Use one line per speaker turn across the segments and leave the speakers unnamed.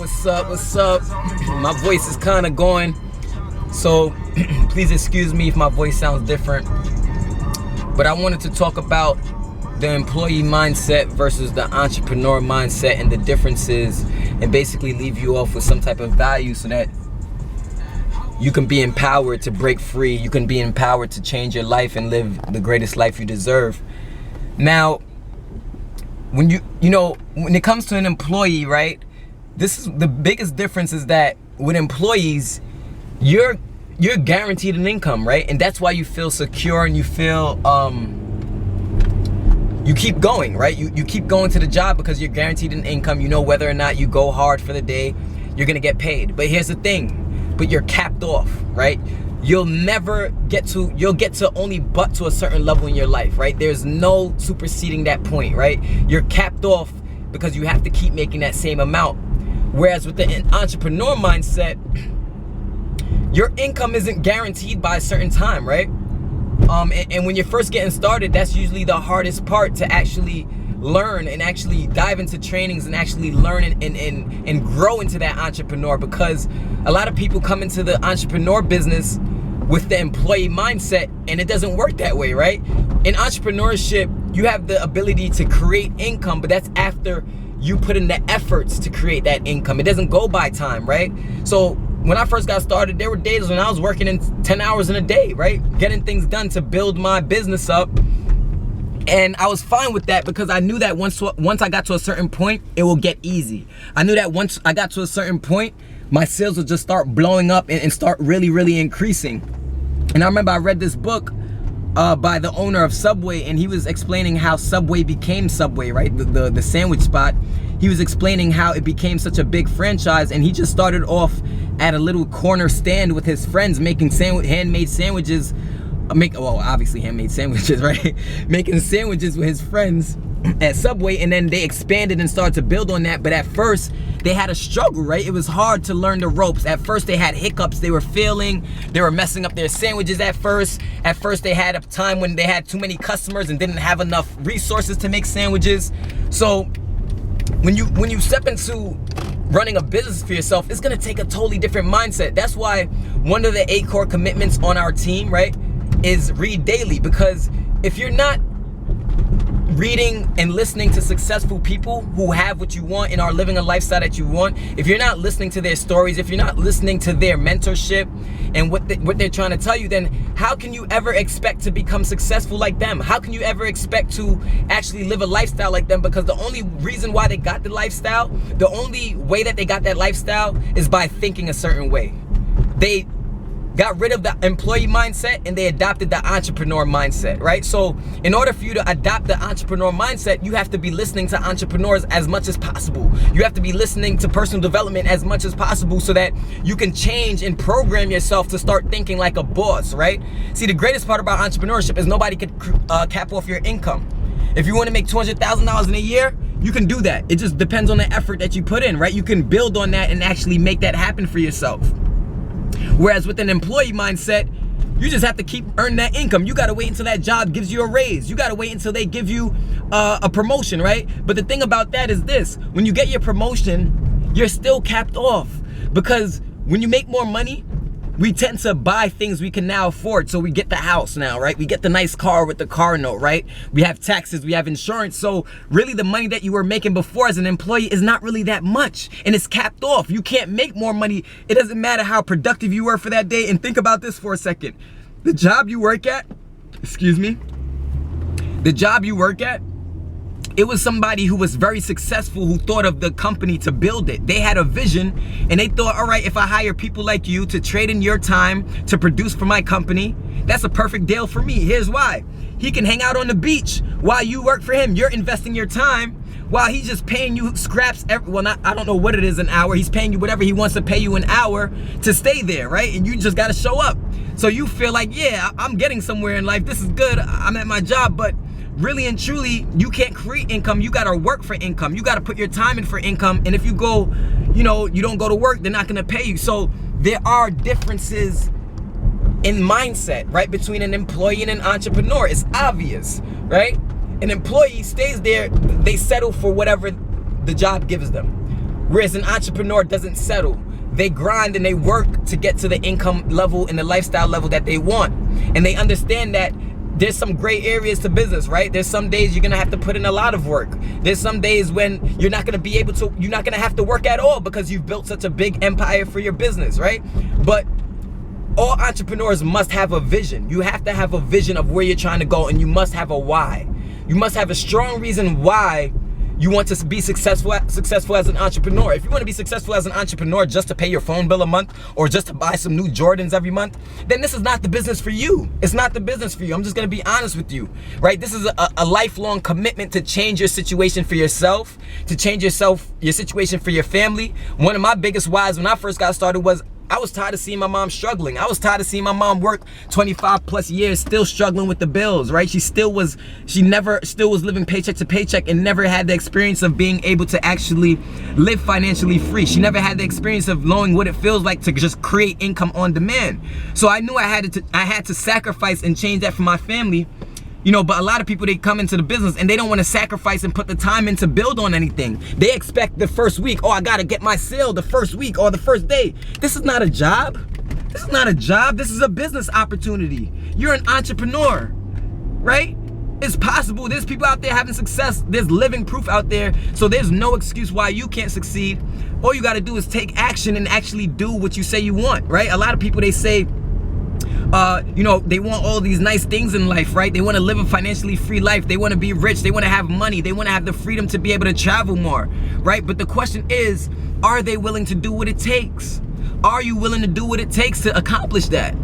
What's up? What's up? My voice is kind of going, so please excuse me if my voice sounds different. But I wanted to talk about the employee mindset versus the entrepreneur mindset and the differences, and basically leave you off with some type of value so that you can be empowered to break free. You can be empowered to change your life and live the greatest life you deserve. Now, when when it comes to an employee, right? This is the biggest difference, is that with employees, you're guaranteed an income, right? And that's why you feel secure and you feel you keep going, right? You keep going to the job because you're guaranteed an income. You know whether or not you go hard for the day, you're gonna get paid. But here's the thing, but you're capped off, right? You'll get to only but to a certain level in your life, right? There's no superseding that point, right? You're capped off because you have to keep making that same amount. Whereas with the entrepreneur mindset, your income isn't guaranteed by a certain time, right? And when you're first getting started, that's usually the hardest part, to actually learn and actually dive into trainings and actually learn and grow into that entrepreneur, because a lot of people come into the entrepreneur business with the employee mindset, and it doesn't work that way, right? In entrepreneurship, you have the ability to create income, but that's after you put in the efforts to create that income. It doesn't go by time, right? So when I first got started, there were days when I was working in 10 hours in a day, right? Getting things done to build my business up. And I was fine with that because I knew that once I got to a certain point, it will get easy. I knew that once I got to a certain point, my sales would just start blowing up and start really, really increasing. And I remember I read this book by the owner of Subway, and he was explaining how Subway became Subway, right? The sandwich spot. He was explaining how it became such a big franchise, and he just started off at a little corner stand with his friends making handmade sandwiches. Obviously handmade sandwiches, right? Making sandwiches with his friends at Subway, and then they expanded and started to build on that. But at first, they had a struggle, right? It was hard to learn the ropes. At first, they had hiccups. They were failing. They were messing up their sandwiches at first. At first, they had a time when they had too many customers and didn't have enough resources to make sandwiches. So when you step into running a business for yourself, it's gonna take a totally different mindset. That's why one of the 8 core commitments on our team, right, is read daily. Because if you're not reading and listening to successful people who have what you want and are living a lifestyle that you want, if you're not listening to their stories, if you're not listening to their mentorship and what they're trying to tell you, then how can you ever expect to become successful like them? How can you ever expect to actually live a lifestyle like them? Because the only reason why they got the lifestyle, the only way that they got that lifestyle, is by thinking a certain way. They got rid of the employee mindset and they adopted the entrepreneur mindset, right? So in order for you to adopt the entrepreneur mindset, you have to be listening to entrepreneurs as much as possible. You have to be listening to personal development as much as possible so that you can change and program yourself to start thinking like a boss, right? See, the greatest part about entrepreneurship is nobody could cap off your income. If you want to make $200,000 in a year, you can do that. It just depends on the effort that you put in, right? You can build on that and actually make that happen for yourself. Whereas with an employee mindset, you just have to keep earning that income. You gotta wait until that job gives you a raise. You gotta wait until they give you a promotion, right? But the thing about that is this: when you get your promotion, you're still capped off. Because when you make more money, we tend to buy things we can now afford. So we get the house now, right? We get the nice car with the car note, right? We have taxes, we have insurance. So really the money that you were making before as an employee is not really that much, and it's capped off. You can't make more money. It doesn't matter how productive you were for that day. And think about this for a second. The job you work at, the job you work at, it was somebody who was very successful who thought of the company to build it. They had a vision and they thought, all right, if I hire people like you to trade in your time to produce for my company, that's a perfect deal for me. Here's why. He can hang out on the beach while you work for him. You're investing your time while he's just paying you scraps I don't know what it is an hour. He's paying you whatever he wants to pay you an hour to stay there, right? And you just got to show up. So you feel like, yeah, I'm getting somewhere in life. This is good. I'm at my job, but really and truly, you can't create income. You gotta work for income. You gotta put your time in for income. And if you go, you don't go to work, they're not gonna pay you. So there are differences in mindset, right, between an employee and an entrepreneur. It's obvious, right? An employee stays there, they settle for whatever the job gives them. Whereas an entrepreneur doesn't settle. They grind and they work to get to the income level and the lifestyle level that they want. And they understand that there's some gray areas to business, right? There's some days you're gonna have to put in a lot of work. There's some days when you're not gonna have to work at all because you've built such a big empire for your business, right? But all entrepreneurs must have a vision. You have to have a vision of where you're trying to go, and you must have a why. You must have a strong reason why you want to be successful as an entrepreneur. If you want to be successful as an entrepreneur just to pay your phone bill a month or just to buy some new Jordans every month, then this is not the business for you. It's not the business for you. I'm just going to be honest with you, right? This is a lifelong commitment to change your situation for yourself, to change your situation for your family. One of my biggest whys when I first got started was I was tired of seeing my mom struggling. I was tired of seeing my mom work 25 plus years, still struggling with the bills, right? She still was living paycheck to paycheck and never had the experience of being able to actually live financially free. She never had the experience of knowing what it feels like to just create income on demand. So I knew I had to sacrifice and change that for my family. You know, but a lot of people, they come into the business and they don't want to sacrifice and put the time in to build on anything. They expect the first week, oh, I got to get my sale the first week or the first day. This is not a job. This is not a job. This is a business opportunity. You're an entrepreneur, right? It's possible. There's people out there having success. There's living proof out there. So there's no excuse why you can't succeed. All you got to do is take action and actually do what you say you want, right? A lot of people, they say, you know, they want all these nice things in life, right? They want to live a financially free life. They want to be rich. They want to have money. They want to have the freedom to be able to travel more, right? But the question is, are they willing to do what it takes? Are you willing to do what it takes to accomplish that?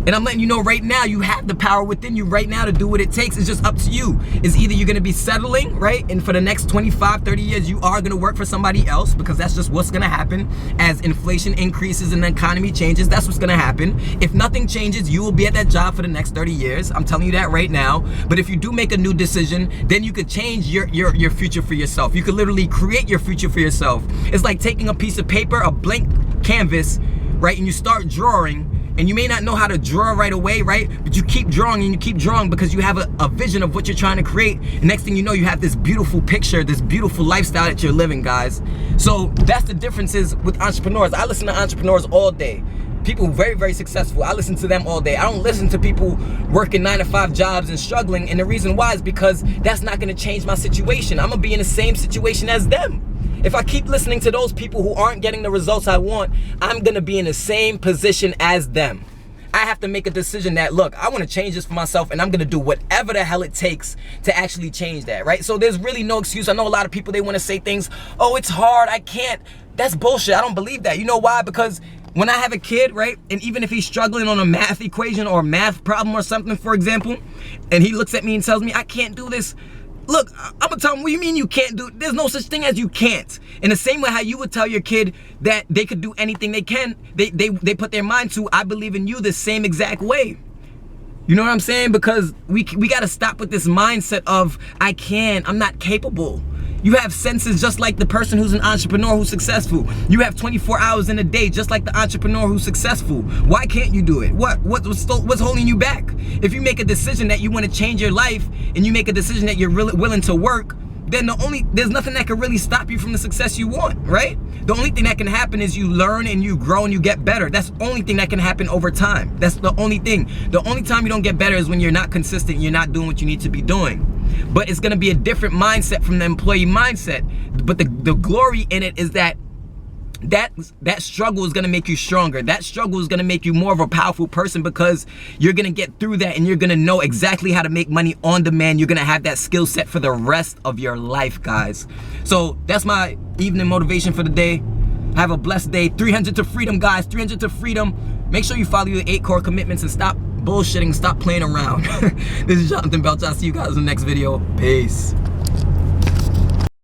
And I'm letting you know right now, you have the power within you right now to do what it takes. It's just up to you. It's either you're gonna be settling, right? And for the next 25, 30 years, you are gonna work for somebody else because that's just what's gonna happen as inflation increases and the economy changes. That's what's gonna happen. If nothing changes, you will be at that job for the next 30 years. I'm telling you that right now. But if you do make a new decision, then you could change your future for yourself. You could literally create your future for yourself. It's like taking a piece of paper, a blank canvas, right? And you start drawing. And you may not know how to draw right away, right? But you keep drawing and you keep drawing because you have a vision of what you're trying to create. And next thing you know, you have this beautiful picture, this beautiful lifestyle that you're living, guys. So that's the differences with entrepreneurs. I listen to entrepreneurs all day. People very, very successful. I listen to them all day. I don't listen to people working 9-to-5 jobs and struggling. And the reason why is because that's not gonna change my situation. I'm gonna be in the same situation as them. If I keep listening to those people who aren't getting the results I want, I'm gonna be in the same position as them. I have to make a decision that, look, I wanna change this for myself and I'm gonna do whatever the hell it takes to actually change that, right? So there's really no excuse. I know a lot of people, they wanna say things, oh, it's hard, I can't. That's bullshit, I don't believe that. You know why? Because when I have a kid, right, and even if he's struggling on a math equation or a math problem or something, for example, and he looks at me and tells me, I can't do this, look, I'm gonna tell him, what do you mean you can't do it? There's no such thing as you can't. In the same way how you would tell your kid that they could do anything they can, they put their mind to, I believe in you the same exact way. You know what I'm saying? Because we gotta stop with this mindset of, I can't, I'm not capable. You have senses just like the person who's an entrepreneur who's successful. You have 24 hours in a day just like the entrepreneur who's successful. Why can't you do it? What's holding you back? If you make a decision that you want to change your life and you make a decision that you're really willing to work, then there's nothing that can really stop you from the success you want, right? The only thing that can happen is you learn and you grow and you get better. That's the only thing that can happen over time. That's the only thing. The only time you don't get better is when you're not consistent, you're not doing what you need to be doing. But it's gonna be a different mindset from the employee mindset. But the glory in it is that struggle is gonna make you stronger. That struggle is gonna make you more of a powerful person because you're gonna get through that and you're gonna know exactly how to make money on demand. You're gonna have that skill set for the rest of your life, guys. So that's my evening motivation for the day. Have a blessed day. 300 to freedom, guys. 300 to freedom. Make sure you follow your 8 core commitments and stop bullshitting, stop playing around. This is Jonathan Belch. I'll see you guys in the next video. Peace.